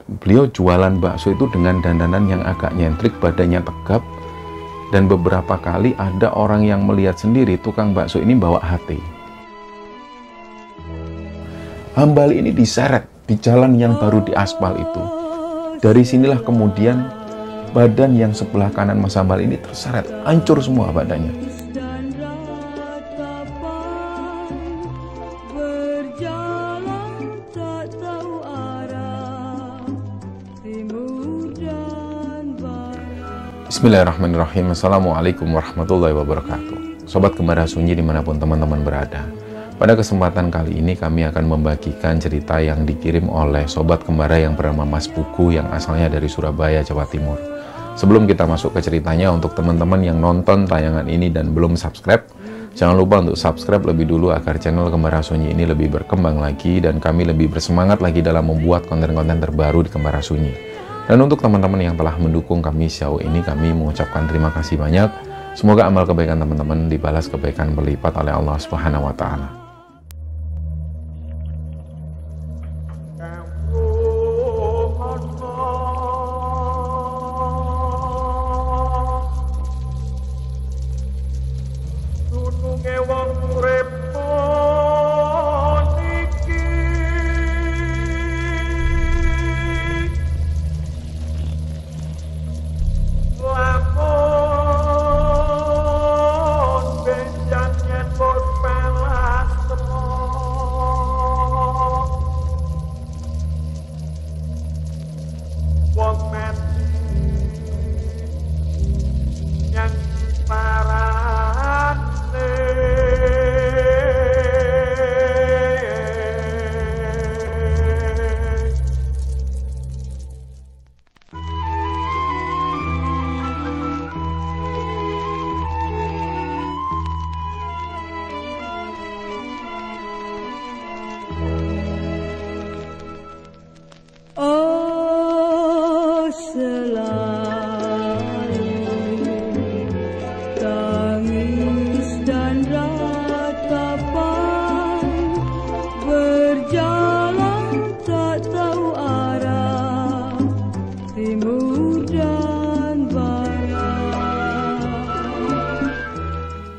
beliau jualan bakso itu dengan dandanan yang agak nyentrik, badannya tegap, dan beberapa kali ada orang yang melihat sendiri tukang bakso ini bawa HT. Hambali ini diseret di jalan yang baru diaspal itu. Dari sinilah kemudian badan yang sebelah kanan Mas Hambali ini terseret, hancur semua badannya. Bismillahirrahmanirrahim. Assalamualaikum warahmatullahi wabarakatuh. Sobat Kembara Sunyi dimanapun teman-teman berada, pada kesempatan kali ini kami akan membagikan cerita yang dikirim oleh Sobat Kembara yang bernama Mas Pugu yang asalnya dari Surabaya, Jawa Timur. Sebelum kita masuk ke ceritanya, untuk teman-teman yang nonton tayangan ini dan belum subscribe, jangan lupa untuk subscribe lebih dulu agar channel Kembara Sunyi ini lebih berkembang lagi dan kami lebih bersemangat lagi dalam membuat konten-konten terbaru di Kembara Sunyi. Dan untuk teman-teman yang telah mendukung kami sejauh ini, kami mengucapkan terima kasih banyak. Semoga amal kebaikan teman-teman dibalas kebaikan berlipat oleh Allah Subhanahu wa Ta'ala.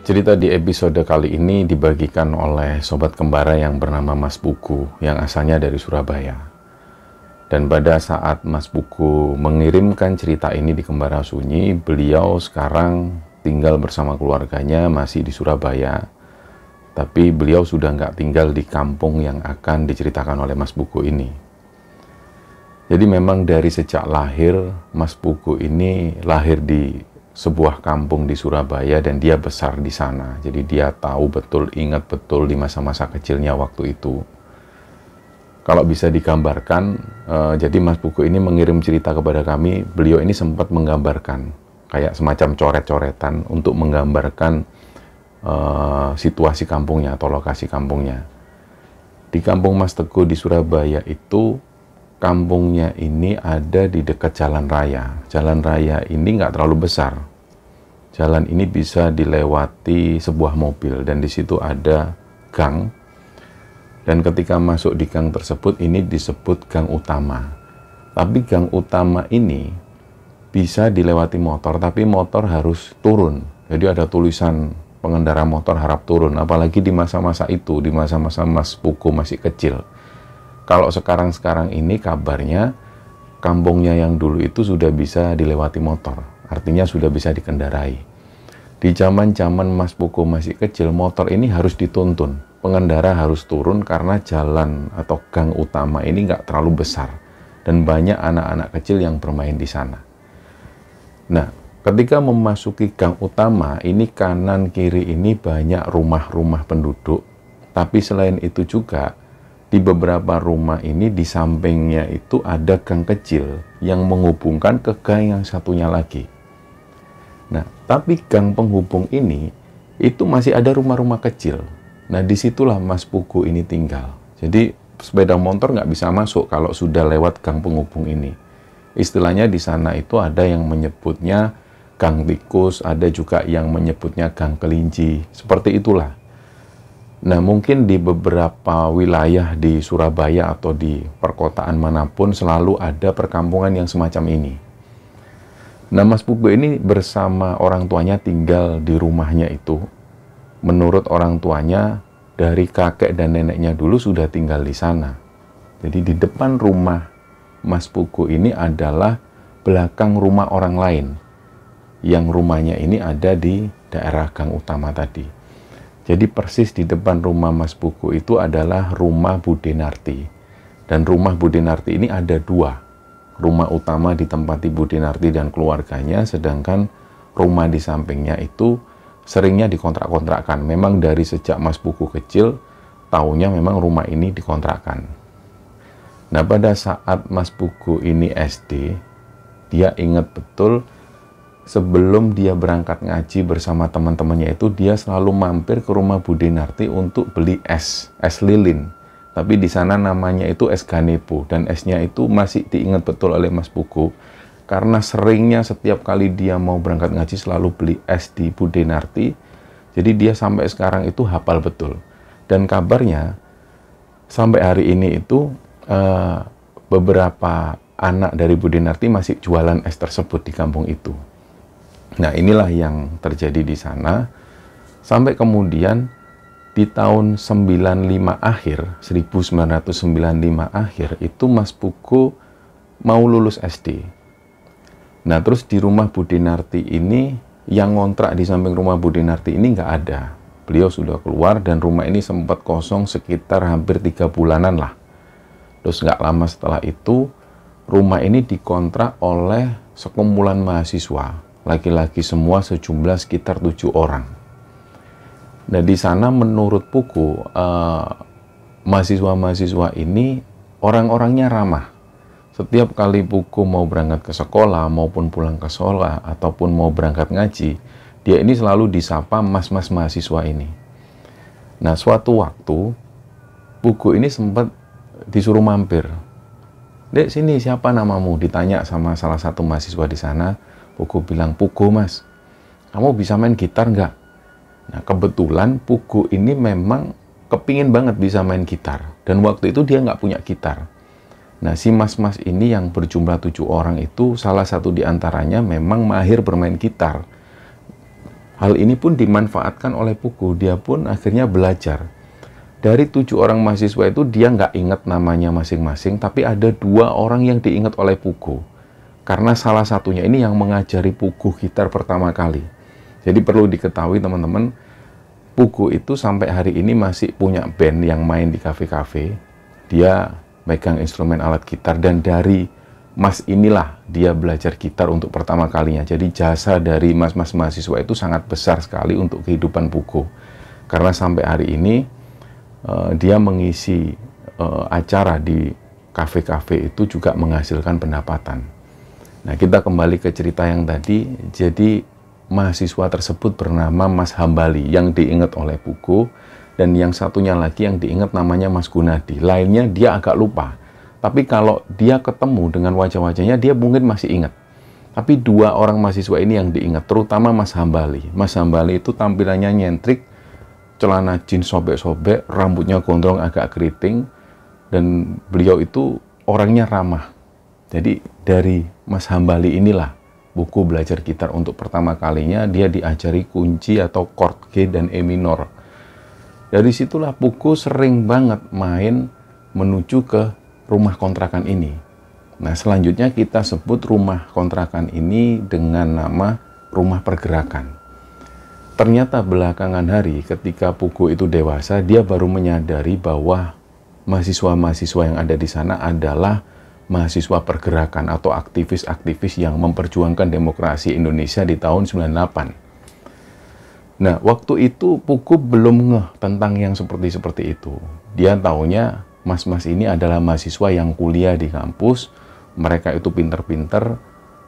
Cerita di episode kali ini dibagikan oleh Sobat Kembara yang bernama Mas Pugu yang asalnya dari Surabaya. Dan pada saat Mas Pugu mengirimkan cerita ini di Kembara Sunyi, beliau sekarang tinggal bersama keluarganya masih di Surabaya. Tapi beliau sudah nggak tinggal di kampung yang akan diceritakan oleh Mas Pugu ini. Jadi memang dari sejak lahir, Mas Pugu ini lahir di sebuah kampung di Surabaya dan dia besar di sana. Jadi dia tahu betul, ingat betul di masa-masa kecilnya waktu itu. Kalau bisa digambarkan, jadi Mas Pugu ini mengirim cerita kepada kami, beliau ini sempat menggambarkan kayak semacam coret-coretan untuk menggambarkan situasi kampungnya atau lokasi kampungnya. Di kampung Mas Teguh di Surabaya itu, kampungnya ini ada di dekat jalan raya. Jalan raya ini nggak terlalu besar. Jalan ini bisa dilewati sebuah mobil dan di situ ada gang. Dan ketika masuk di gang tersebut, ini disebut gang utama. Tapi gang utama ini bisa dilewati motor, tapi motor harus turun. Jadi ada tulisan pengendara motor harap turun. Apalagi di masa-masa itu, di masa-masa Mas Pugu masih kecil. Kalau sekarang-sekarang ini kabarnya kampungnya yang dulu itu sudah bisa dilewati motor, artinya sudah bisa dikendarai. Di zaman-zaman Mas Pugu masih kecil, motor ini harus dituntun, pengendara harus turun karena jalan atau gang utama ini nggak terlalu besar dan banyak anak-anak kecil yang bermain di sana. Nah, ketika memasuki gang utama ini, kanan kiri ini banyak rumah-rumah penduduk, tapi selain itu juga di beberapa rumah ini di sampingnya itu ada gang kecil yang menghubungkan ke gang yang satunya lagi. Nah, tapi gang penghubung ini itu masih ada rumah-rumah kecil. Nah, disitulah Mas Pugu ini tinggal. Jadi sepeda motor nggak bisa masuk kalau sudah lewat gang penghubung ini. Istilahnya di sana itu ada yang menyebutnya gang tikus, ada juga yang menyebutnya gang kelinci. Seperti itulah. Nah, mungkin di beberapa wilayah di Surabaya atau di perkotaan manapun selalu ada perkampungan yang semacam ini. Nah, Mas Pugu ini bersama orang tuanya tinggal di rumahnya itu. Menurut orang tuanya, dari kakek dan neneknya dulu sudah tinggal di sana. Jadi di depan rumah Mas Pugu ini adalah belakang rumah orang lain. Yang rumahnya ini ada di daerah gang utama tadi. Jadi persis di depan rumah Mas Pugu itu adalah rumah Bude Narti. Dan rumah Bude Narti ini ada dua. Rumah utama ditempati Bude Narti dan keluarganya, sedangkan rumah di sampingnya itu seringnya dikontrak-kontrakkan. Memang dari sejak Mas Pugu kecil, taunya memang rumah ini dikontrakkan. Nah, pada saat Mas Pugu ini SD, dia ingat betul sebelum dia berangkat ngaji bersama teman-temannya itu, dia selalu mampir ke rumah Bude Narti untuk beli es lilin. Tapi di sana namanya itu es Ganebo, dan esnya itu masih diingat betul oleh Mas Pugu karena seringnya setiap kali dia mau berangkat ngaji selalu beli es di Bude Narti. Jadi dia sampai sekarang itu hafal betul. Dan kabarnya sampai hari ini itu beberapa anak dari Bude Narti masih jualan es tersebut di kampung itu. Nah, inilah yang terjadi di sana. Sampai kemudian di tahun 1995 akhir, itu Mas Pugu mau lulus SD. Nah, terus di rumah Bude Narti ini, yang ngontrak di samping rumah Bude Narti ini nggak ada. Beliau sudah keluar dan rumah ini sempat kosong sekitar hampir 3 bulanan lah. Terus nggak lama setelah itu, rumah ini dikontrak oleh sekumpulan mahasiswa. Laki-laki semua sejumlah sekitar 7 orang. Nah, di sana menurut Pugu, mahasiswa-mahasiswa ini orang-orangnya ramah. Setiap kali Pugu mau berangkat ke sekolah, maupun pulang ke sekolah, ataupun mau berangkat ngaji, dia ini selalu disapa mas-mas mahasiswa ini. Nah, suatu waktu, Pugu ini sempat disuruh mampir. "Dek, sini, siapa namamu?" Ditanya sama salah satu mahasiswa di sana. Pugu bilang, "Pugu, Mas, kamu bisa main gitar nggak?" Nah, kebetulan Pugu ini memang kepingin banget bisa main gitar. Dan waktu itu dia nggak punya gitar. Nah, si mas-mas ini yang berjumlah 7 orang itu, salah satu di antaranya memang mahir bermain gitar. Hal ini pun dimanfaatkan oleh Pugu. Dia pun akhirnya belajar. Dari 7 orang mahasiswa itu, dia nggak ingat namanya masing-masing, tapi ada 2 orang yang diingat oleh Pugu. Karena salah satunya ini yang mengajari Pugu gitar pertama kali. Jadi perlu diketahui teman-teman, Pugu itu sampai hari ini masih punya band yang main di kafe-kafe. Dia megang instrumen alat gitar, dan dari mas inilah dia belajar gitar untuk pertama kalinya. Jadi jasa dari mas-mas mahasiswa itu sangat besar sekali untuk kehidupan Pugu. Karena sampai hari ini dia mengisi acara di kafe-kafe itu juga menghasilkan pendapatan. Nah, kita kembali ke cerita yang tadi. Jadi mahasiswa tersebut bernama Mas Hambali yang diingat oleh Pugu, dan yang satunya lagi yang diingat namanya Mas Gunadi. Lainnya dia agak lupa. Tapi kalau dia ketemu dengan wajah-wajahnya, dia mungkin masih ingat. Tapi 2 orang mahasiswa ini yang diingat, terutama Mas Hambali. Mas Hambali itu tampilannya nyentrik, celana jeans sobek-sobek, rambutnya gondrong agak keriting, dan beliau itu orangnya ramah. Jadi dari Mas Hambali inilah Pugu belajar gitar untuk pertama kalinya. Dia diajari kunci atau chord G dan E minor. Dari situlah Pugu sering banget main menuju ke rumah kontrakan ini. Nah, selanjutnya kita sebut rumah kontrakan ini dengan nama rumah pergerakan. Ternyata belakangan hari ketika Pugu itu dewasa, dia baru menyadari bahwa mahasiswa-mahasiswa yang ada di sana adalah mahasiswa pergerakan atau aktivis-aktivis yang memperjuangkan demokrasi Indonesia di tahun 98. Nah, waktu itu Pugu belum ngeh tentang yang seperti itu. Dia taunya mas-mas ini adalah mahasiswa yang kuliah di kampus, mereka itu pinter-pinter.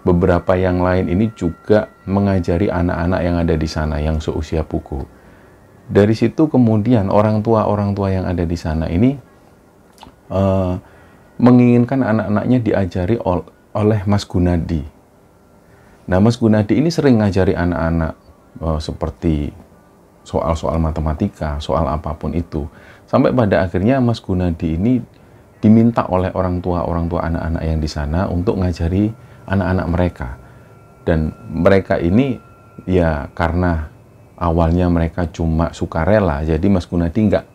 Beberapa yang lain ini juga mengajari anak-anak yang ada di sana yang seusia Pugu. Dari situ kemudian orang tua yang ada di sana ini menginginkan anak-anaknya diajari oleh Mas Gunadi. Nah, Mas Gunadi ini sering ngajari anak-anak seperti soal-soal matematika, soal apapun itu. Sampai pada akhirnya Mas Gunadi ini diminta oleh orang tua anak-anak yang di sana untuk ngajari anak-anak mereka. Dan mereka ini ya karena awalnya mereka cuma sukarela, jadi Mas Gunadi nggak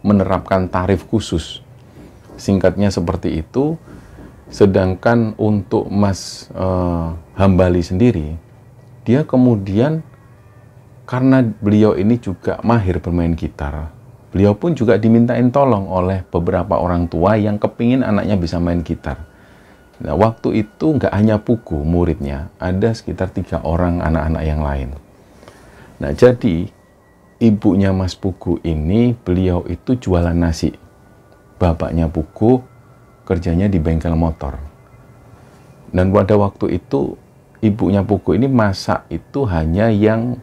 menerapkan tarif khusus. Singkatnya seperti itu. Sedangkan untuk Mas Hambali sendiri, dia kemudian karena beliau ini juga mahir bermain gitar, beliau pun juga dimintain tolong oleh beberapa orang tua yang kepingin anaknya bisa main gitar. Nah, waktu itu nggak hanya Pugu muridnya, ada sekitar 3 orang anak-anak yang lain. Nah, jadi ibunya Mas Pugu ini, beliau itu jualan nasi. Bapaknya Pugu kerjanya di bengkel motor. Dan pada waktu itu ibunya Pugu ini masak itu hanya yang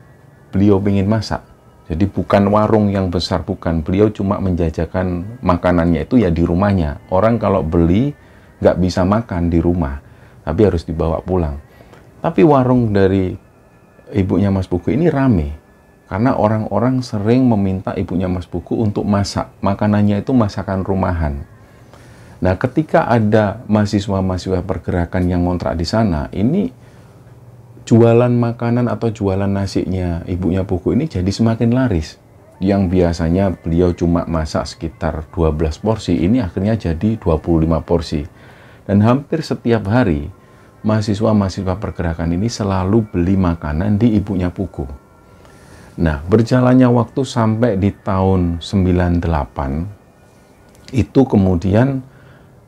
beliau ingin masak. Jadi bukan warung yang besar, bukan. Beliau cuma menjajakan makanannya itu ya di rumahnya. Orang kalau beli nggak bisa makan di rumah, tapi harus dibawa pulang. Tapi warung dari ibunya Mas Pugu ini rame. Karena orang-orang sering meminta ibunya Mas Pugu untuk masak. Makanannya itu masakan rumahan. Nah, ketika ada mahasiswa-mahasiswa pergerakan yang ngontrak di sana, ini jualan makanan atau jualan nasinya ibunya Pugu ini jadi semakin laris. Yang biasanya beliau cuma masak sekitar 12 porsi, ini akhirnya jadi 25 porsi. Dan hampir setiap hari, mahasiswa-mahasiswa pergerakan ini selalu beli makanan di ibunya Pugu. Nah, berjalannya waktu sampai di tahun 98, itu kemudian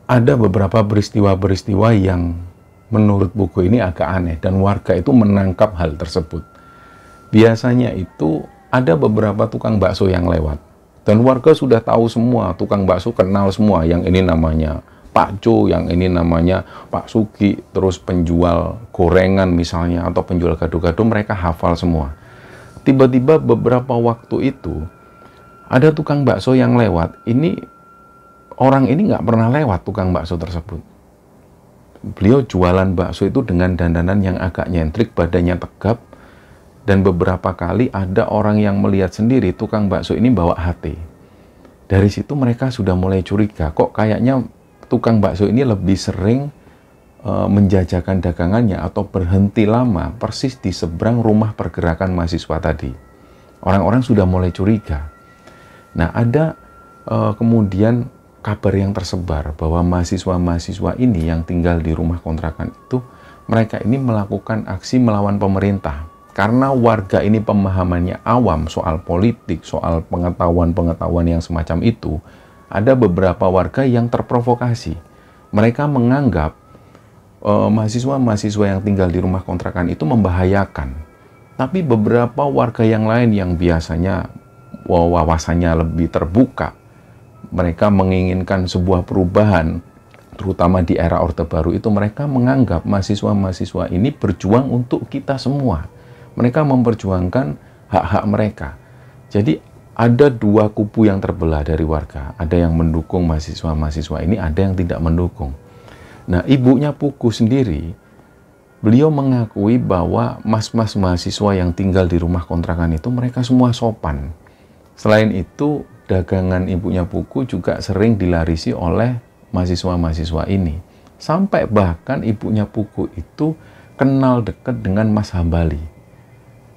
ada beberapa peristiwa-peristiwa yang menurut buku ini agak aneh dan warga itu menangkap hal tersebut. Biasanya itu ada beberapa tukang bakso yang lewat dan warga sudah tahu semua, tukang bakso kenal semua, yang ini namanya Pak Jo, yang ini namanya Pak Sugi, terus penjual gorengan misalnya atau penjual gado-gado mereka hafal semua. Tiba-tiba beberapa waktu itu ada tukang bakso yang lewat. Orang ini nggak pernah lewat tukang bakso tersebut. Beliau jualan bakso itu dengan dandanan yang agak nyentrik, badannya tegap, dan beberapa kali ada orang yang melihat sendiri tukang bakso ini bawa HT. Dari situ mereka sudah mulai curiga, kok kayaknya tukang bakso ini lebih sering menjajakan dagangannya atau berhenti lama persis di seberang rumah pergerakan mahasiswa tadi. Orang-orang sudah mulai curiga. Nah, ada kemudian kabar yang tersebar bahwa mahasiswa-mahasiswa ini yang tinggal di rumah kontrakan itu, mereka ini melakukan aksi melawan pemerintah. Karena warga ini pemahamannya awam soal politik, soal pengetahuan-pengetahuan yang semacam itu, ada beberapa warga yang terprovokasi. Mereka menganggap mahasiswa-mahasiswa yang tinggal di rumah kontrakan itu membahayakan. Tapi beberapa warga yang lain yang biasanya wawasannya lebih terbuka, mereka menginginkan sebuah perubahan, terutama di era Orde Baru itu, mereka menganggap mahasiswa-mahasiswa ini berjuang untuk kita semua. Mereka memperjuangkan hak-hak mereka. Jadi ada 2 kubu yang terbelah dari warga. Ada yang mendukung mahasiswa-mahasiswa ini, ada yang tidak mendukung. Nah, ibunya Pugu sendiri, beliau mengakui bahwa mas-mas mahasiswa yang tinggal di rumah kontrakan itu mereka semua sopan. Selain itu, dagangan ibunya Pugu juga sering dilarisi oleh mahasiswa-mahasiswa ini. Sampai bahkan ibunya Pugu itu kenal dekat dengan Mas Hambali.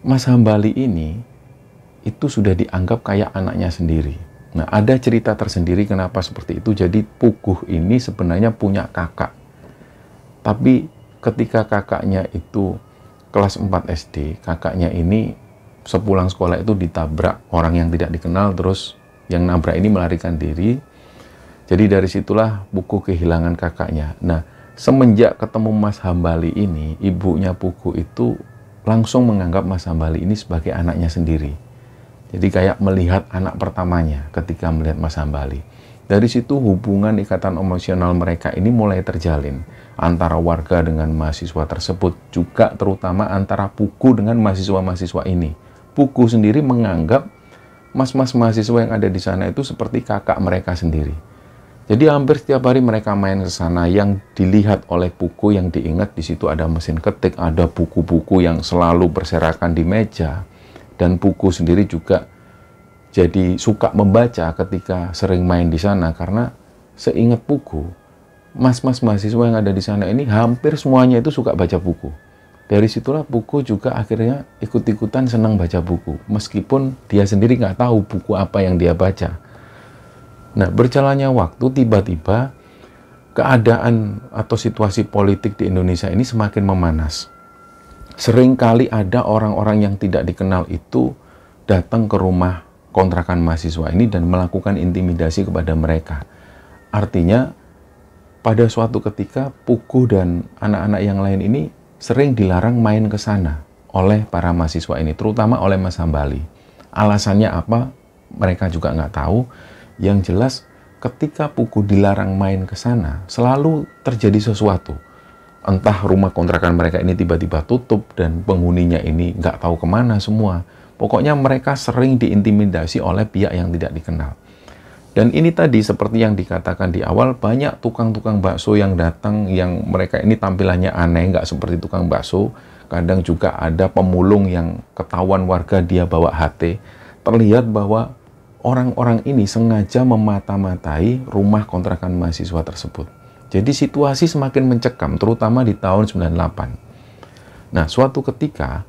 Mas Hambali ini itu sudah dianggap kayak anaknya sendiri. Nah, ada cerita tersendiri kenapa seperti itu. Jadi Pugu ini sebenarnya punya kakak. Tapi ketika kakaknya itu kelas 4 SD, kakaknya ini sepulang sekolah itu ditabrak orang yang tidak dikenal, terus yang nabrak ini melarikan diri. Jadi dari situlah Pugu kehilangan kakaknya. Nah, semenjak ketemu Mas Hambali ini, ibunya Pugu itu langsung menganggap Mas Hambali ini sebagai anaknya sendiri. Jadi kayak melihat anak pertamanya ketika melihat Mas Hambali. Dari situ hubungan ikatan emosional mereka ini mulai terjalin antara warga dengan mahasiswa tersebut, juga terutama antara Pugu dengan mahasiswa-mahasiswa ini. Pugu sendiri menganggap mas-mas mahasiswa yang ada di sana itu seperti kakak mereka sendiri. Jadi hampir setiap hari mereka main ke sana. Yang dilihat oleh Pugu, yang diingat di situ ada mesin ketik, ada buku-buku yang selalu berserakan di meja. Dan Pugu sendiri juga jadi suka membaca ketika sering main di sana, karena seingat Pugu, mas-mas mahasiswa yang ada di sana ini hampir semuanya itu suka baca buku. Dari situlah Pugu juga akhirnya ikut-ikutan senang baca buku, meskipun dia sendiri nggak tahu buku apa yang dia baca. Nah, berjalannya waktu, tiba-tiba keadaan atau situasi politik di Indonesia ini semakin memanas. Seringkali ada orang-orang yang tidak dikenal itu datang ke rumah kontrakan mahasiswa ini dan melakukan intimidasi kepada mereka. Artinya, pada suatu ketika Pugu dan anak-anak yang lain ini sering dilarang main ke sana oleh para mahasiswa ini, terutama oleh Mas Hambali. Alasannya apa? Mereka juga nggak tahu. Yang jelas, ketika Pugu dilarang main ke sana, selalu terjadi sesuatu. Entah rumah kontrakan mereka ini tiba-tiba tutup dan penghuninya ini nggak tahu kemana semua. Pokoknya mereka sering diintimidasi oleh pihak yang tidak dikenal. Dan ini tadi seperti yang dikatakan di awal, banyak tukang-tukang bakso yang datang yang mereka ini tampilannya aneh, nggak seperti tukang bakso. Kadang juga ada pemulung yang ketahuan warga dia bawa HT. Terlihat bahwa orang-orang ini sengaja memata-matai rumah kontrakan mahasiswa tersebut. Jadi situasi semakin mencekam, terutama di tahun 98. Nah, suatu ketika,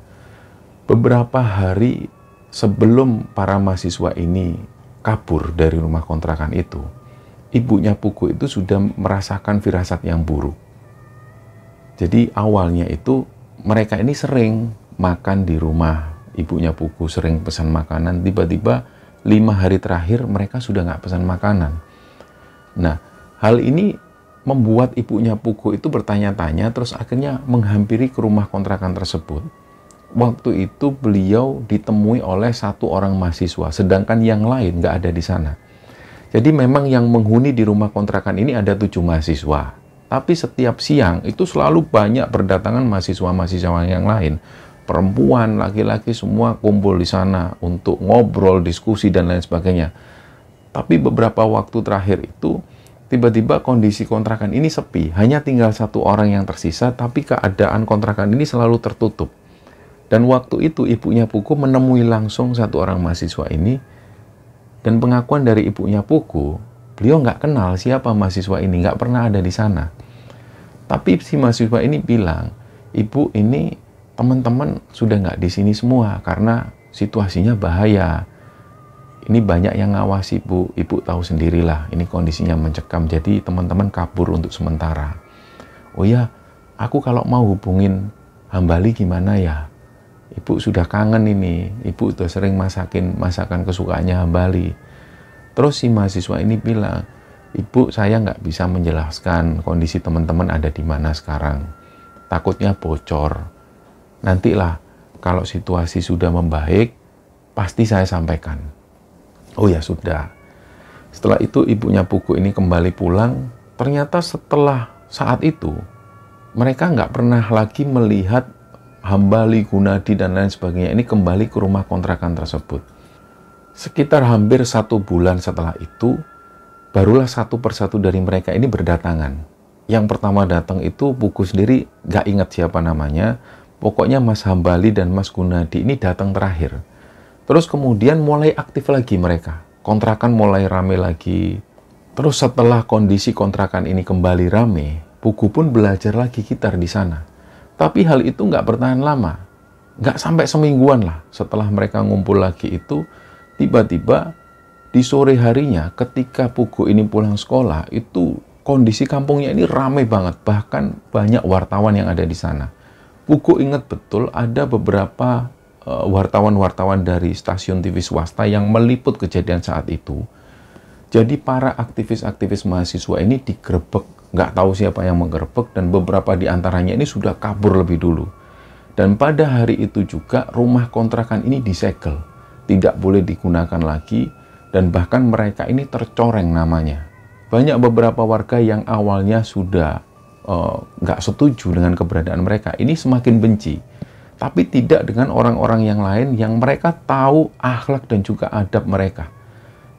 beberapa hari sebelum para mahasiswa ini kabur dari rumah kontrakan itu, ibunya Pugu itu sudah merasakan firasat yang buruk. Jadi awalnya itu mereka ini sering makan di rumah ibunya Pugu, sering pesan makanan. Tiba-tiba 5 hari terakhir mereka sudah nggak pesan makanan. Nah, hal ini membuat ibunya Pugu itu bertanya-tanya, terus akhirnya menghampiri ke rumah kontrakan tersebut. Waktu itu beliau ditemui oleh 1 orang mahasiswa, sedangkan yang lain nggak ada di sana. Jadi memang yang menghuni di rumah kontrakan ini ada 7 mahasiswa. Tapi setiap siang itu selalu banyak berdatangan mahasiswa-mahasiswa yang lain. Perempuan, laki-laki semua kumpul di sana untuk ngobrol, diskusi, dan lain sebagainya. Tapi beberapa waktu terakhir itu, tiba-tiba kondisi kontrakan ini sepi, hanya tinggal 1 orang yang tersisa, tapi keadaan kontrakan ini selalu tertutup. Dan waktu itu ibunya Pugu menemui langsung 1 orang mahasiswa ini, dan pengakuan dari ibunya Pugu, beliau nggak kenal siapa mahasiswa ini, nggak pernah ada di sana. Tapi si mahasiswa ini bilang, ibu ini teman-teman sudah nggak di sini semua karena situasinya bahaya. Ini banyak yang ngawasi, Bu. Ibu tahu sendirilah, ini kondisinya mencekam, jadi teman-teman kabur untuk sementara. Oh ya, aku kalau mau hubungin Hambali gimana ya? Ibu sudah kangen ini, ibu sudah sering masakin masakan kesukaannya Hambali. Terus si mahasiswa ini bilang, Ibu, saya nggak bisa menjelaskan kondisi teman-teman ada di mana sekarang. Takutnya bocor. Nantilah, kalau situasi sudah membaik, pasti saya sampaikan. Oh ya sudah. Setelah itu ibunya Pugu ini kembali pulang. Ternyata setelah saat itu, mereka nggak pernah lagi melihat Hambali, Gunadi, dan lain sebagainya ini kembali ke rumah kontrakan tersebut. Sekitar hampir 1 bulan setelah itu, barulah 1 persatu dari mereka ini berdatangan. Yang pertama datang itu Pugu sendiri nggak ingat siapa namanya. Pokoknya Mas Hambali dan Mas Gunadi ini datang terakhir. Terus kemudian mulai aktif lagi mereka. Kontrakan mulai rame lagi. Terus setelah kondisi kontrakan ini kembali rame, Pugu pun belajar lagi gitar di sana. Tapi hal itu nggak bertahan lama. Nggak sampai semingguan lah. Setelah mereka ngumpul lagi itu, tiba-tiba di sore harinya ketika Pugu ini pulang sekolah, itu kondisi kampungnya ini rame banget. Bahkan banyak wartawan yang ada di sana. Pugu ingat betul ada beberapa wartawan-wartawan dari stasiun TV swasta yang meliput kejadian saat itu. Jadi para aktivis-aktivis mahasiswa ini digerebek, nggak tahu siapa yang menggerebek, dan beberapa di antaranya ini sudah kabur lebih dulu. Dan pada hari itu juga rumah kontrakan ini disegel, tidak boleh digunakan lagi, dan bahkan mereka ini tercoreng namanya. Banyak beberapa warga yang awalnya sudah nggak setuju dengan keberadaan mereka, ini semakin benci. Tapi tidak dengan orang-orang yang lain yang mereka tahu akhlak dan juga adab mereka.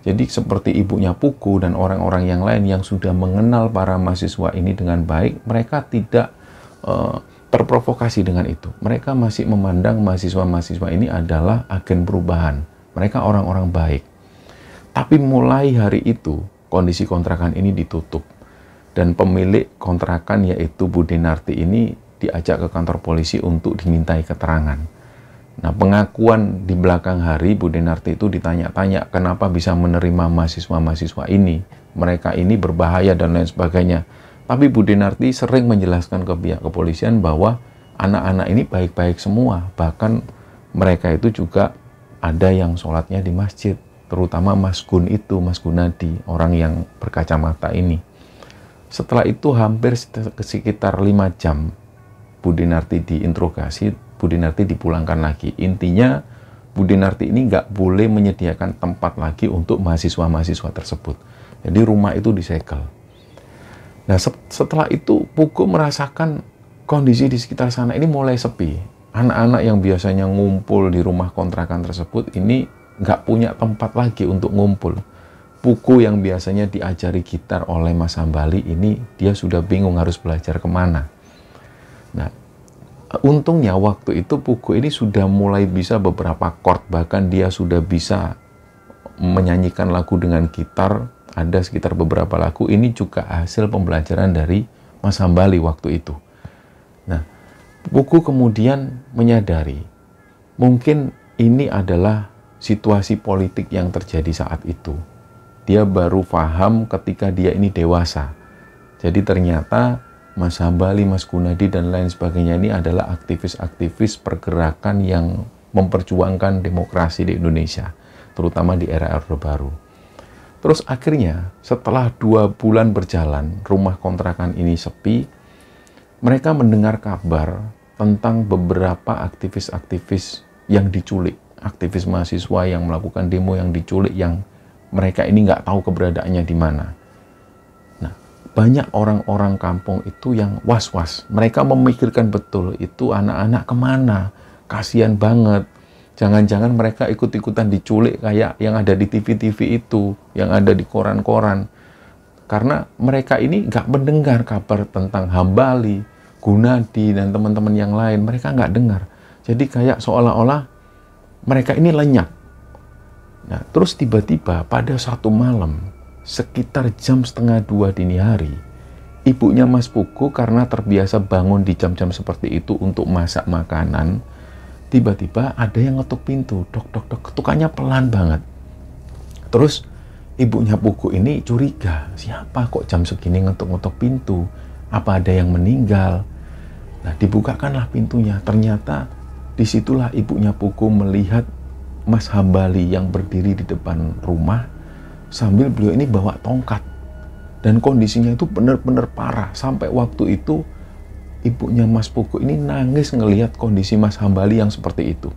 Jadi seperti ibunya Pugu dan orang-orang yang lain yang sudah mengenal para mahasiswa ini dengan baik, mereka tidak terprovokasi dengan itu. Mereka masih memandang mahasiswa-mahasiswa ini adalah agen perubahan. Mereka orang-orang baik. Tapi mulai hari itu, kondisi kontrakan ini ditutup. Dan pemilik kontrakan yaitu Bu Dinarti ini diajak ke kantor polisi untuk dimintai keterangan. Nah, pengakuan di belakang hari Bu Dinarti itu ditanya-tanya kenapa bisa menerima mahasiswa-mahasiswa ini. Mereka ini berbahaya dan lain sebagainya. Tapi Bu Dinarti sering menjelaskan ke pihak kepolisian bahwa anak-anak ini baik-baik semua. Bahkan mereka itu juga ada yang sholatnya di masjid. Terutama Mas Gun itu, Mas Gunadi, orang yang berkacamata ini. Setelah itu hampir sekitar 5 jam Bu Dinarti diinterogasi, Bu Dinarti dipulangkan lagi. Intinya Bu Dinarti ini nggak boleh menyediakan tempat lagi untuk mahasiswa-mahasiswa tersebut. Jadi rumah itu disegel. Nah, setelah itu Pugu merasakan kondisi di sekitar sana ini mulai sepi. Anak-anak yang biasanya ngumpul di rumah kontrakan tersebut ini nggak punya tempat lagi untuk ngumpul. Pugu yang biasanya diajari gitar oleh Mas Hambali ini, dia sudah bingung harus belajar kemana. Nah, untungnya waktu itu Pugu ini sudah mulai bisa beberapa chord, bahkan dia sudah bisa menyanyikan lagu dengan gitar, ada sekitar beberapa lagu. Ini juga hasil pembelajaran dari Mas Hambali waktu itu. Nah, Pugu kemudian menyadari, mungkin ini adalah situasi politik yang terjadi saat itu. Dia baru paham ketika dia ini dewasa. Jadi ternyata Mas Hambali, Mas Gunadi, dan lain sebagainya ini adalah aktivis-aktivis pergerakan yang memperjuangkan demokrasi di Indonesia, terutama di era Orde Baru. Terus akhirnya setelah 2 bulan berjalan, rumah kontrakan ini sepi, mereka mendengar kabar tentang beberapa aktivis-aktivis yang diculik, aktivis mahasiswa yang melakukan demo yang diculik, yang mereka ini nggak tahu keberadaannya di mana. Nah, banyak orang-orang kampung itu yang was-was. Mereka memikirkan betul, itu anak-anak kemana? Kasihan banget. Jangan-jangan mereka ikut-ikutan diculik kayak yang ada di TV-TV itu, yang ada di koran-koran. Karena mereka ini nggak mendengar kabar tentang Hambali, Gunadi, dan teman-teman yang lain. Mereka nggak dengar. Jadi kayak seolah-olah mereka ini lenyap. Nah, terus tiba-tiba pada satu malam, sekitar jam 1:30 dini hari, ibunya Mas Pugu karena terbiasa bangun di jam-jam seperti itu untuk masak makanan, tiba-tiba ada yang ngetuk pintu, dok, dok, dok, ketukannya pelan banget. Terus ibunya Pugu ini curiga, siapa kok jam segini ngetuk-ngetuk pintu? Apa ada yang meninggal? Nah, dibukakanlah pintunya. Ternyata disitulah ibunya Pugu melihat Mas Hambali yang berdiri di depan rumah sambil beliau ini bawa tongkat. Dan kondisinya itu benar-benar parah. Sampai waktu itu ibunya Mas Pugu ini nangis ngelihat kondisi Mas Hambali yang seperti itu.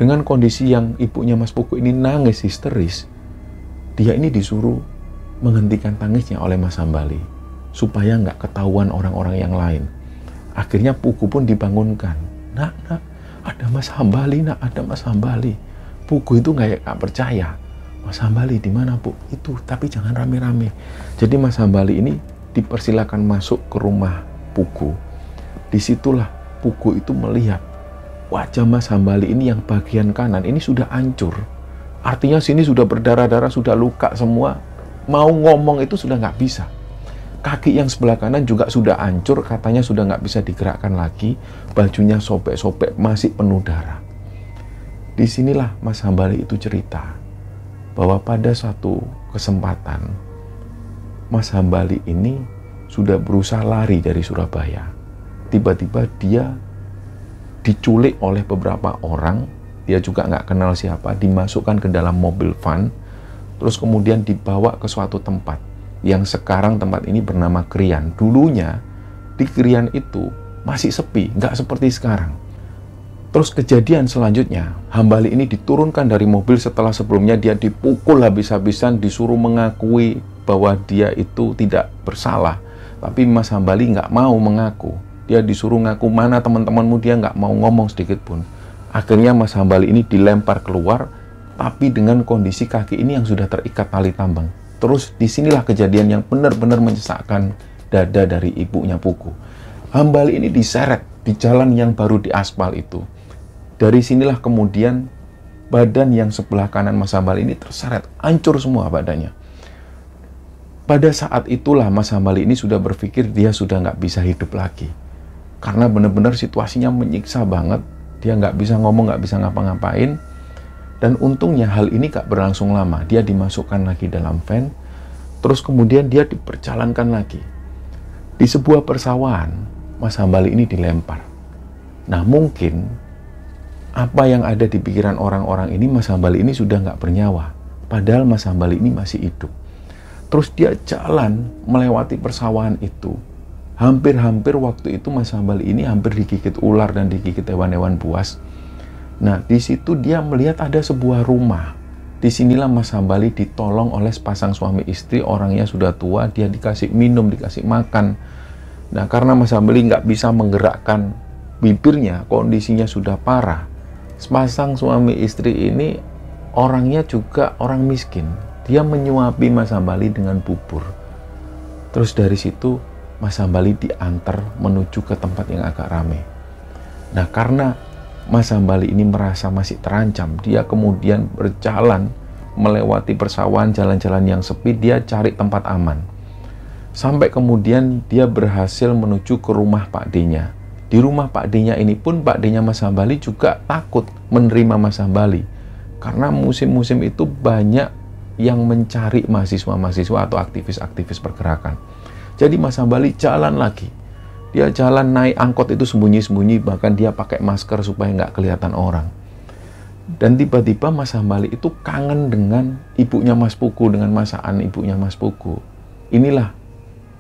Dengan kondisi yang ibunya Mas Pugu ini nangis histeris, dia ini disuruh menghentikan tangisnya oleh Mas Hambali supaya nggak ketahuan orang-orang yang lain. Akhirnya Pugu pun dibangunkan. Nak, ada Mas Hambali, nak, ada Mas Hambali. Pugu itu nggak percaya. Mas Hambali di mana, Bu? Itu, tapi jangan rame-rame. Jadi Mas Hambali ini dipersilakan masuk ke rumah Pugu. Disitulah Pugu itu melihat wajah Mas Hambali ini yang bagian kanan ini sudah hancur. Artinya sini sudah berdarah-darah, sudah luka semua. Mau ngomong itu sudah nggak bisa. Kaki yang sebelah kanan juga sudah hancur, katanya sudah nggak bisa digerakkan lagi. Bajunya sobek-sobek, masih penuh darah. Disinilah Mas Hambali itu cerita bahwa pada satu kesempatan Mas Hambali ini sudah berusaha lari dari Surabaya. Tiba-tiba dia diculik oleh beberapa orang, dia juga nggak kenal siapa, dimasukkan ke dalam mobil van, terus kemudian dibawa ke suatu tempat yang sekarang tempat ini bernama Krian. Dulunya di Krian itu masih sepi, nggak seperti sekarang. Terus kejadian selanjutnya, Hambali ini diturunkan dari mobil setelah sebelumnya dia dipukul habis-habisan, disuruh mengakui bahwa dia itu tidak bersalah. Tapi Mas Hambali nggak mau mengaku. Dia disuruh ngaku, mana teman-temanmu, dia nggak mau ngomong sedikit pun. Akhirnya Mas Hambali ini dilempar keluar, tapi dengan kondisi kaki ini yang sudah terikat tali tambang. Terus disinilah kejadian yang benar-benar menyesakkan dada dari ibunya Pugu. Hambali ini diseret di jalan yang baru diaspal itu. Dari sinilah kemudian badan yang sebelah kanan Mas Hambali ini terseret, hancur semua badannya. Pada saat itulah Mas Hambali ini sudah berpikir dia sudah nggak bisa hidup lagi. Karena benar-benar situasinya menyiksa banget. Dia nggak bisa ngomong, nggak bisa ngapa-ngapain. Dan untungnya hal ini gak berlangsung lama. Dia dimasukkan lagi dalam van. Terus kemudian dia diperjalankan lagi. Di sebuah persawahan, Mas Hambali ini dilempar. Nah mungkin apa yang ada di pikiran orang-orang ini, Mas Hambali ini sudah nggak bernyawa. Padahal Mas Hambali ini masih hidup. Terus dia jalan melewati persawahan itu. Hampir-hampir waktu itu Mas Hambali ini hampir digigit ular dan digigit hewan-hewan buas. Nah, di situ dia melihat ada sebuah rumah. Disinilah Mas Hambali ditolong oleh sepasang suami istri, orangnya sudah tua, dia dikasih minum, dikasih makan. Nah, karena Mas Hambali nggak bisa menggerakkan bibirnya, kondisinya sudah parah. Sepasang suami istri ini orangnya juga orang miskin. Dia menyuapi Mas Hambali dengan bubur. Terus dari situ Mas Hambali diantar menuju ke tempat yang agak ramai. Nah karena Mas Hambali ini merasa masih terancam, dia kemudian berjalan melewati persawahan, jalan-jalan yang sepi, dia cari tempat aman. Sampai kemudian dia berhasil menuju ke rumah Pak D-nya. Di rumah Pak D-nya ini pun Pak D-nya Mas Hambali juga takut menerima Mas Hambali. Karena musim-musim itu banyak yang mencari mahasiswa-mahasiswa atau aktivis-aktivis pergerakan. Jadi Mas Hambali jalan lagi. Dia jalan naik angkot itu sembunyi-sembunyi, bahkan dia pakai masker supaya nggak kelihatan orang. Dan tiba-tiba Mas Hambali itu kangen dengan ibunya Mas Puku, dengan masakan ibunya Mas Puku. Inilah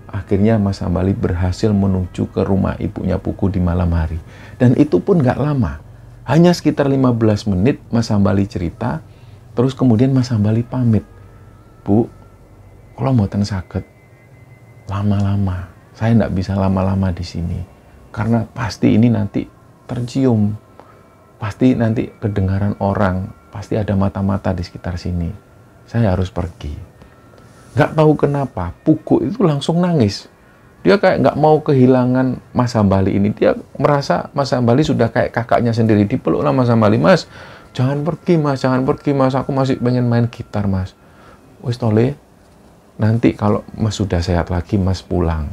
akhirnya Mas Hambali berhasil menuju ke rumah ibunya Puku di malam hari. Dan itu pun nggak lama. Hanya sekitar 15 menit Mas Hambali cerita. Terus kemudian Mas Hambali pamit, Bu, kalau mboten saged lama-lama, saya nggak bisa lama-lama di sini, karena pasti ini nanti tercium, pasti nanti kedengaran orang, pasti ada mata-mata di sekitar sini, saya harus pergi. Nggak tahu kenapa, Pugu itu langsung nangis. Dia kayak nggak mau kehilangan Mas Hambali ini. Dia merasa Mas Hambali sudah kayak kakaknya sendiri. Dipeluklah Mas Hambali, Mas, jangan pergi Mas, jangan pergi Mas, aku masih pengen main gitar Mas. Wis tole, nanti kalau Mas sudah sehat lagi Mas pulang.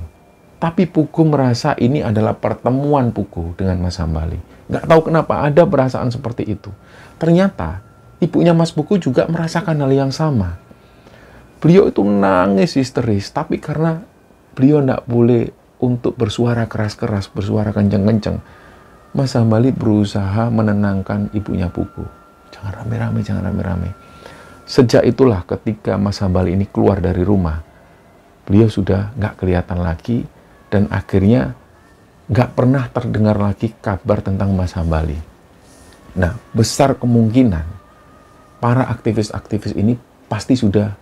Tapi Pugu merasa ini adalah pertemuan Pugu dengan Mas Hambali. Nggak tahu kenapa ada perasaan seperti itu. Ternyata ibunya Mas Pugu juga merasakan hal yang sama. Beliau itu nangis histeris, tapi karena beliau nggak boleh untuk bersuara keras-keras, bersuara kenceng-kenceng, Mas Hambali berusaha menenangkan ibunya Pugu. Jangan rame-rame, jangan rame-rame. Sejak itulah ketika Mas Hambali ini keluar dari rumah, beliau sudah nggak kelihatan lagi dan akhirnya nggak pernah terdengar lagi kabar tentang Mas Hambali. Nah, besar kemungkinan para aktivis-aktivis ini pasti sudah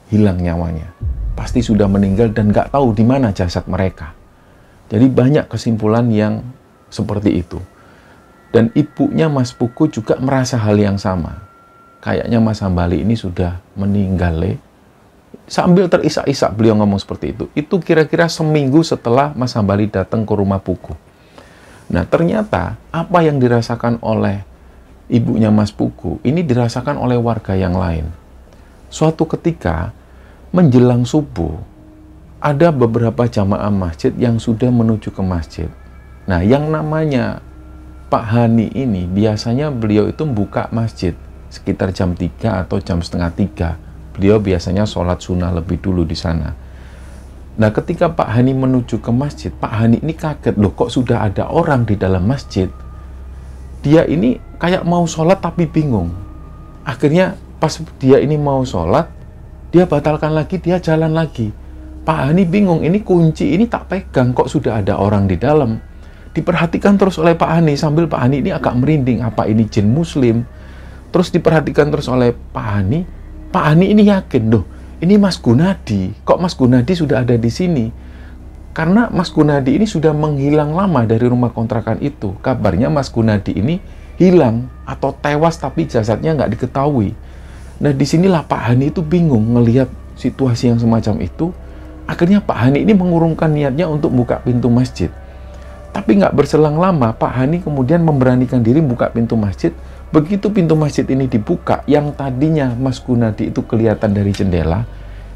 hilang nyawanya, pasti sudah meninggal dan nggak tahu di mana jasad mereka. Jadi banyak kesimpulan yang seperti itu. Dan ibunya Mas Pugu juga merasa hal yang sama. Kayaknya Mas Hambali ini sudah meninggal. Sambil terisak-isak beliau ngomong seperti itu. Itu kira-kira seminggu setelah Mas Hambali datang ke rumah Pugu. Nah ternyata apa yang dirasakan oleh ibunya Mas Pugu ini dirasakan oleh warga yang lain. Suatu ketika menjelang subuh, ada beberapa jamaah masjid yang sudah menuju ke masjid. Nah, yang namanya Pak Hani ini, biasanya beliau itu buka masjid sekitar jam 3 atau jam setengah 3. Beliau biasanya sholat sunnah lebih dulu di sana. Nah, ketika Pak Hani menuju ke masjid, Pak Hani ini kaget, loh kok sudah ada orang di dalam masjid? Dia ini kayak mau sholat tapi bingung. Akhirnya pas dia ini mau sholat, dia batalkan lagi, dia jalan lagi. Pak Hani bingung, ini kunci ini tak pegang, kok sudah ada orang di dalam. Diperhatikan terus oleh Pak Hani, sambil Pak Hani ini agak merinding, apa ini jin muslim? Terus diperhatikan terus oleh Pak Hani ini yakin, loh ini Mas Gunadi, kok Mas Gunadi sudah ada di sini? Karena Mas Gunadi ini sudah menghilang lama dari rumah kontrakan itu. Kabarnya Mas Gunadi ini hilang atau tewas tapi jasadnya nggak diketahui. Nah disinilah Pak Hani itu bingung ngelihat situasi yang semacam itu. Akhirnya Pak Hani ini mengurungkan niatnya untuk buka pintu masjid. Tapi nggak berselang lama, Pak Hani kemudian memberanikan diri buka pintu masjid. Begitu pintu masjid ini dibuka, yang tadinya Mas Gunadi itu kelihatan dari jendela,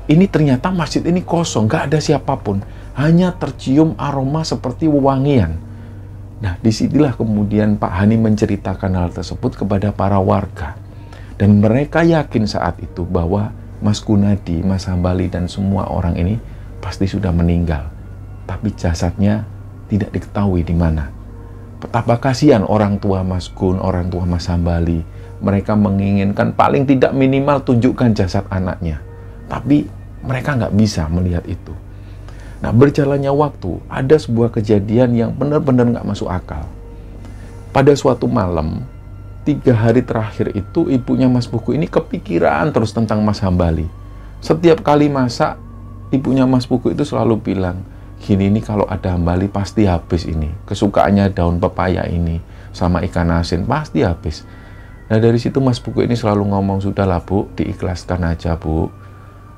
ini ternyata masjid ini kosong, nggak ada siapapun. Hanya tercium aroma seperti wewangian. Nah, disinilah kemudian Pak Hani menceritakan hal tersebut kepada para warga. Dan mereka yakin saat itu bahwa Mas Gunadi, Mas Hambali, dan semua orang ini pasti sudah meninggal. Tapi jasadnya tidak diketahui di mana. Betapa kasihan orang tua Mas Gun, orang tua Mas Hambali. Mereka menginginkan paling tidak minimal tunjukkan jasad anaknya. Tapi mereka nggak bisa melihat itu. Nah, berjalannya waktu, ada sebuah kejadian yang benar-benar nggak masuk akal. Pada suatu malam, 3 hari terakhir itu, ibunya Mas Buku ini kepikiran terus tentang Mas Hambali. Setiap kali masak, ibunya Mas Buku itu selalu bilang, gini nih kalau ada Hambali pasti habis ini. Kesukaannya daun pepaya ini sama ikan asin pasti habis. Nah, dari situ Mas Buku ini selalu ngomong, sudahlah Bu, diikhlaskan aja Bu.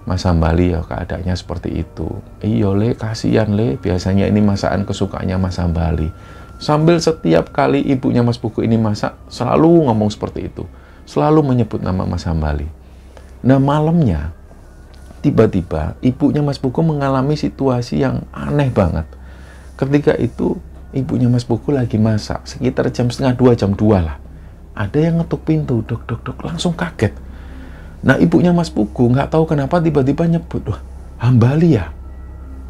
Mas Hambali ya keadaannya seperti itu. Iya Le, kasihan Le, biasanya ini masakan kesukaannya Mas Hambali. Sambil setiap kali ibunya Mas Buku ini masak, selalu ngomong seperti itu. Selalu menyebut nama Mas Hambali. Nah, malamnya, tiba-tiba ibunya Mas Buku mengalami situasi yang aneh banget. Ketika itu, ibunya Mas Buku lagi masak, sekitar jam 1:30, jam 2 lah. Ada yang ngetuk pintu, dok, dok, dok, langsung kaget. Nah, ibunya Mas Buku nggak tahu kenapa tiba-tiba nyebut, wah, Hambali ya?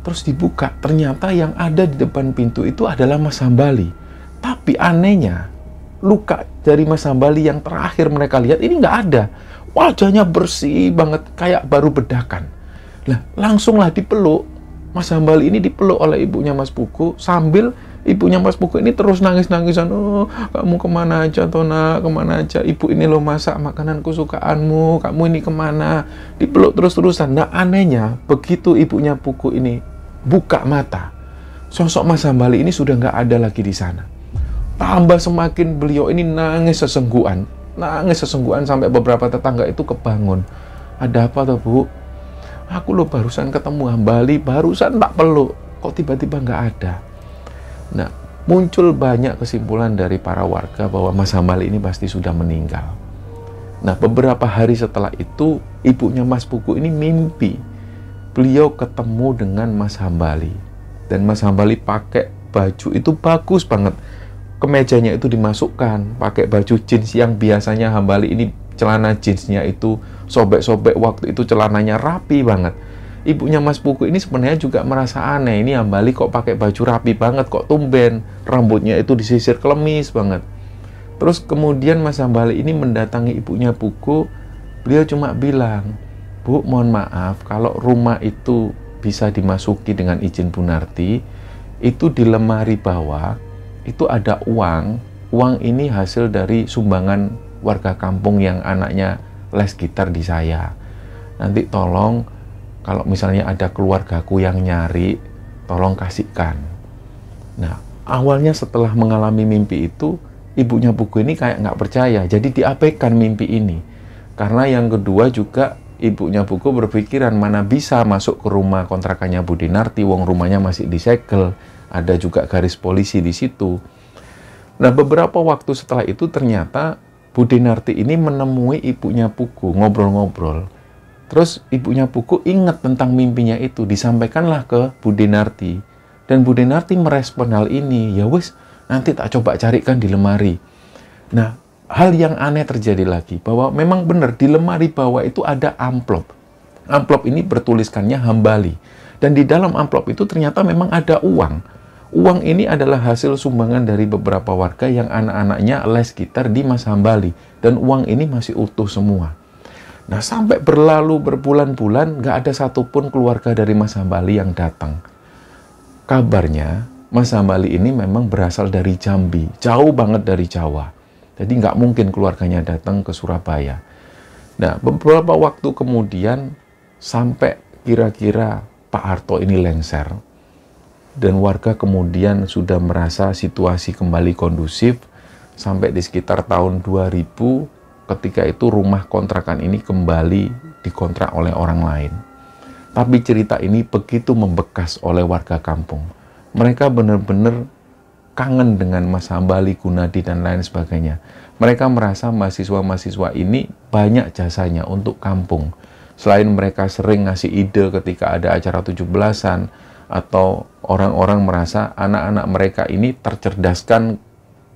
Terus dibuka, ternyata yang ada di depan pintu itu adalah Mas Hambali. Tapi anehnya, luka dari Mas Hambali yang terakhir mereka lihat ini nggak ada. Wajahnya bersih banget, kayak baru bedakan. Lah, langsunglah dipeluk. Mas Hambali ini dipeluk oleh ibunya Mas Buku, sambil ibunya Mas Buku ini terus nangis-nangisan. Oh, kamu kemana aja, Tona? Kemana aja? Ibu ini loh masak makanan kesukaanmu. Kamu ini kemana? Dipeluk terus-terusan. Nah, anehnya, begitu ibunya Buku ini buka mata, sosok Mas Hambali ini sudah nggak ada lagi di sana. Tambah semakin beliau ini nangis sesenggukan. Nangis sesenggukan sampai beberapa tetangga itu kebangun. Ada apa tuh, Bu? Aku loh barusan ketemu Hambali, barusan tak peluk. Kok tiba-tiba nggak ada? Nah, muncul banyak kesimpulan dari para warga bahwa Mas Hambali ini pasti sudah meninggal. Nah, beberapa hari setelah itu, ibunya Mas Buku ini mimpi beliau ketemu dengan Mas Hambali. Dan Mas Hambali pakai baju itu bagus banget. Kemejanya itu dimasukkan, pakai baju jeans yang biasanya Hambali ini celana jeansnya itu sobek-sobek, waktu itu celananya rapi banget. Ibunya Mas Buku ini sebenarnya juga merasa aneh, ini Hambali kok pakai baju rapi banget, kok tumben, rambutnya itu disisir klemis banget. Terus kemudian Mas Hambali ini mendatangi ibunya Buku, beliau cuma bilang, Bu, mohon maaf, kalau rumah itu bisa dimasuki dengan izin Bu Narti, itu di lemari bawah, itu ada uang. Uang ini hasil dari sumbangan warga kampung yang anaknya les gitar di saya. Nanti tolong, kalau misalnya ada keluargaku yang nyari, tolong kasihkan. Nah, awalnya setelah mengalami mimpi itu, ibunya Buku ini kayak nggak percaya, jadi diabaikan mimpi ini. Karena yang kedua juga, ibunya Buku berpikiran mana bisa masuk ke rumah kontrakannya Bu Dinarti, wong rumahnya masih disegel, ada juga garis polisi di situ. Nah, beberapa waktu setelah itu ternyata Bu Dinarti ini menemui ibunya Buku, ngobrol-ngobrol. Terus ibunya Buku ingat tentang mimpinya itu, disampaikanlah ke Bu Dinarti. Dan Bu Dinarti merespon hal ini, ya wis, nanti tak coba carikan di lemari. Nah, hal yang aneh terjadi lagi, bahwa memang benar di lemari bawah itu ada amplop. Amplop ini bertuliskannya Hambali. Dan di dalam amplop itu ternyata memang ada uang. Uang ini adalah hasil sumbangan dari beberapa warga yang anak-anaknya les gitar di Mas Hambali. Dan uang ini masih utuh semua. Nah, sampai berlalu berbulan-bulan, nggak ada satupun keluarga dari Mas Hambali yang datang. Kabarnya, Mas Hambali ini memang berasal dari Jambi, jauh banget dari Jawa. Jadi nggak mungkin keluarganya datang ke Surabaya. Nah, beberapa waktu kemudian, sampai kira-kira Pak Harto ini lengser. Dan warga kemudian sudah merasa situasi kembali kondusif, sampai di sekitar tahun 2000, ketika itu rumah kontrakan ini kembali dikontrak oleh orang lain. Tapi cerita ini begitu membekas oleh warga kampung. Mereka benar-benar kangen dengan Mas Hambali, Gunadi, dan lain sebagainya. Mereka merasa mahasiswa-mahasiswa ini banyak jasanya untuk kampung. Selain mereka sering ngasih ide ketika ada acara 17-an, atau orang-orang merasa anak-anak mereka ini tercerdaskan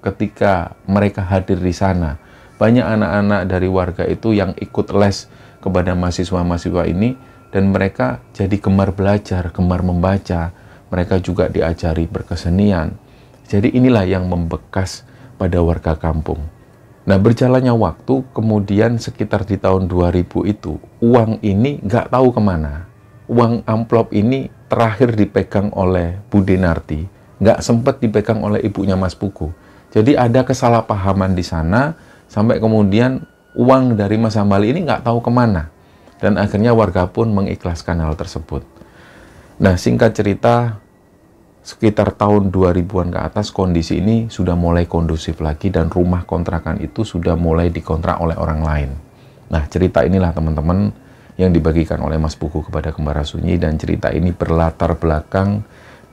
ketika mereka hadir di sana. Banyak anak-anak dari warga itu yang ikut les kepada mahasiswa-mahasiswa ini, dan mereka jadi gemar belajar, gemar membaca. Mereka juga diajari berkesenian. Jadi inilah yang membekas pada warga kampung. Nah, berjalannya waktu, kemudian sekitar di tahun 2000 itu, uang ini nggak tahu kemana. Uang amplop ini terakhir dipegang oleh Bu Denarti, nggak sempat dipegang oleh ibunya Mas Pugu. Jadi ada kesalahpahaman di sana, sampai kemudian uang dari Mas Hambali ini nggak tahu kemana. Dan akhirnya warga pun mengikhlaskan hal tersebut. Nah, singkat cerita, sekitar tahun 2000-an ke atas kondisi ini sudah mulai kondusif lagi dan rumah kontrakan itu sudah mulai dikontrak oleh orang lain. Nah, cerita inilah teman-teman yang dibagikan oleh Mas Pugu kepada Kembara Sunyi, dan cerita ini berlatar belakang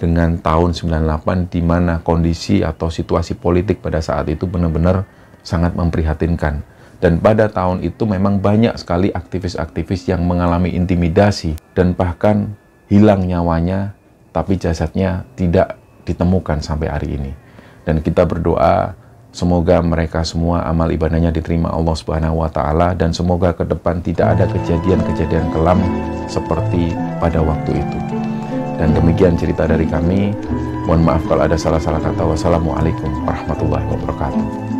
dengan tahun 98 di mana kondisi atau situasi politik pada saat itu benar-benar sangat memprihatinkan. Dan pada tahun itu memang banyak sekali aktivis-aktivis yang mengalami intimidasi dan bahkan hilang nyawanya, tapi jasadnya tidak ditemukan sampai hari ini. Dan kita berdoa semoga mereka semua amal ibadahnya diterima Allah Subhanahu wa Ta'ala, dan semoga ke depan tidak ada kejadian-kejadian kelam seperti pada waktu itu. Dan demikian cerita dari kami. Mohon maaf kalau ada salah-salah kata. Wassalamualaikum warahmatullahi wabarakatuh.